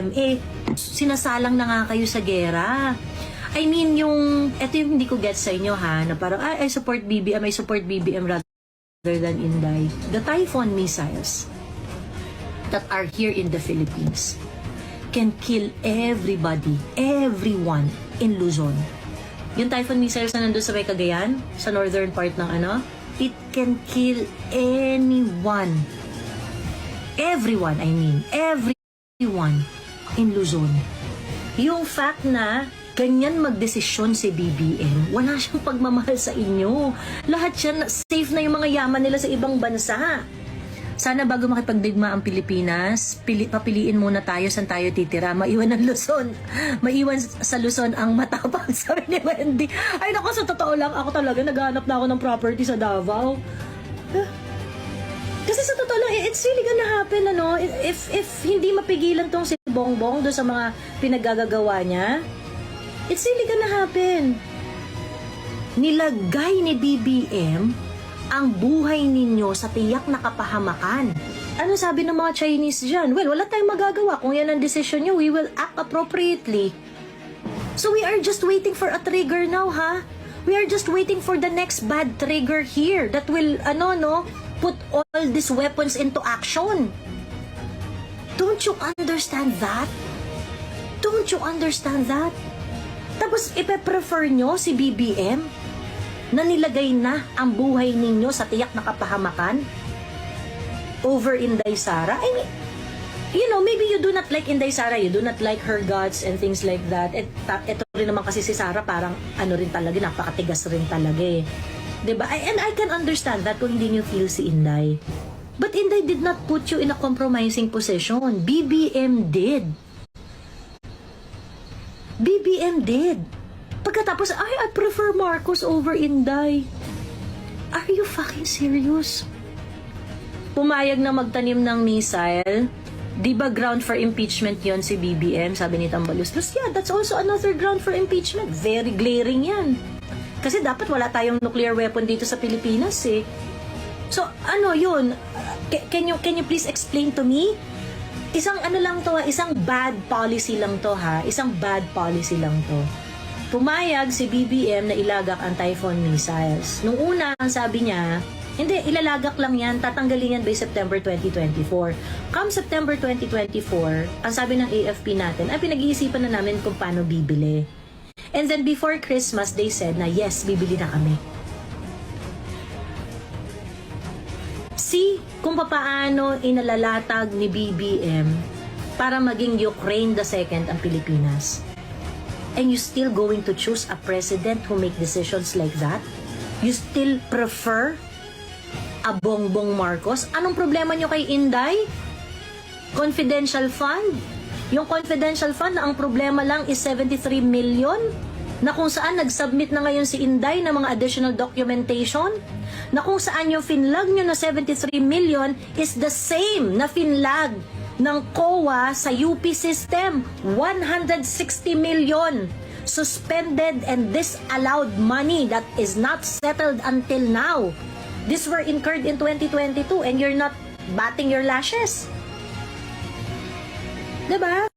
BBM. Sinasalang na nga kayo sa gera. I mean, ito yung hindi ko get sa inyo ha, na parang, I support BBM rather than Inday. The Typhoon missiles that are here in the Philippines can kill everybody, everyone in Luzon. Yung Typhoon missiles na nandun sa may Cagayan, sa northern part ng it can kill anyone. Everyone in Luzon. Yung fact na ganyan magdesisyon si BBM, wala siyang pagmamahal sa inyo. Lahat yan, safe na yung mga yaman nila sa ibang bansa. Sana bago makipagdigma ang Pilipinas, papiliin muna tayo saan tayo titira. Maiwan ng Luzon. Maiwan sa Luzon ang matapang, sabi ni Wendy. Ay naku, sa totoo lang, ako talaga naghahanap na ako ng property sa Davao. Kasi sa totoo lang, it's really gonna happen, if hindi mapigilan tong si Bongbong doon sa mga pinaggagawa niya, it's really gonna happen. Nilagay ni BBM ang buhay ninyo sa tiyak na kapahamakan. Ano sabi ng mga Chinese dyan? Well, wala tayong magagawa. Kung yan ang decision nyo, we will act appropriately. So we are just waiting for a trigger now, ha? We are just waiting for the next bad trigger here that will, put all these weapons into action. Don't you understand that? Don't you understand that? Tapos ipe-prefer nyo si BBM na nilagay na ang buhay ninyo sa tiyak na kapahamakan over Inday Sara? I mean, maybe you do not like Inday Sara, you do not like her guts and things like that. Ito rin naman kasi si Sara parang rin talaga, napakatigas rin talaga eh. Diba? And I can understand that kung hindi nyo feel si Inday. But Inday did not put you in a compromising position. BBM did. BBM did. Pagkatapos, I prefer Marcos over Inday. Are you fucking serious? Pumayag na magtanim ng missile. Di ba ground for impeachment yon si BBM? Sabi ni Tambalus. Yeah, that's also another ground for impeachment. Very glaring yan. Kasi dapat wala tayong nuclear weapon dito sa Pilipinas eh. So, yun? Can you please explain to me? Isang lang to ha, isang bad policy lang to ha. Isang bad policy lang to. Pumayag si BBM na ilagak ang Typhoon missiles. Nung una, ang sabi niya, hindi, ilalagak lang yan, tatanggalin yan by September 2024. Come September 2024, ang sabi ng AFP natin, pinag-iisipan na namin kung paano bibili. And then before Christmas, they said na yes, bibili na kami. See kung paano inalalatag ni BBM para maging Ukraine the second ang Pilipinas. And you still going to choose a president who make decisions like that? You still prefer a Bongbong Marcos? Anong problema nyo kay Inday? Confidential fund? Yung confidential fund na ang problema lang is 73 million? Na kung saan nag-submit na ngayon si Inday ng mga additional documentation? Na kung saan yung finlag nyo na 73 million is the same na finlag ng COA sa UP system, 160 million suspended and disallowed money that is not settled until now. These were incurred in 2022 and you're not batting your lashes. Diba?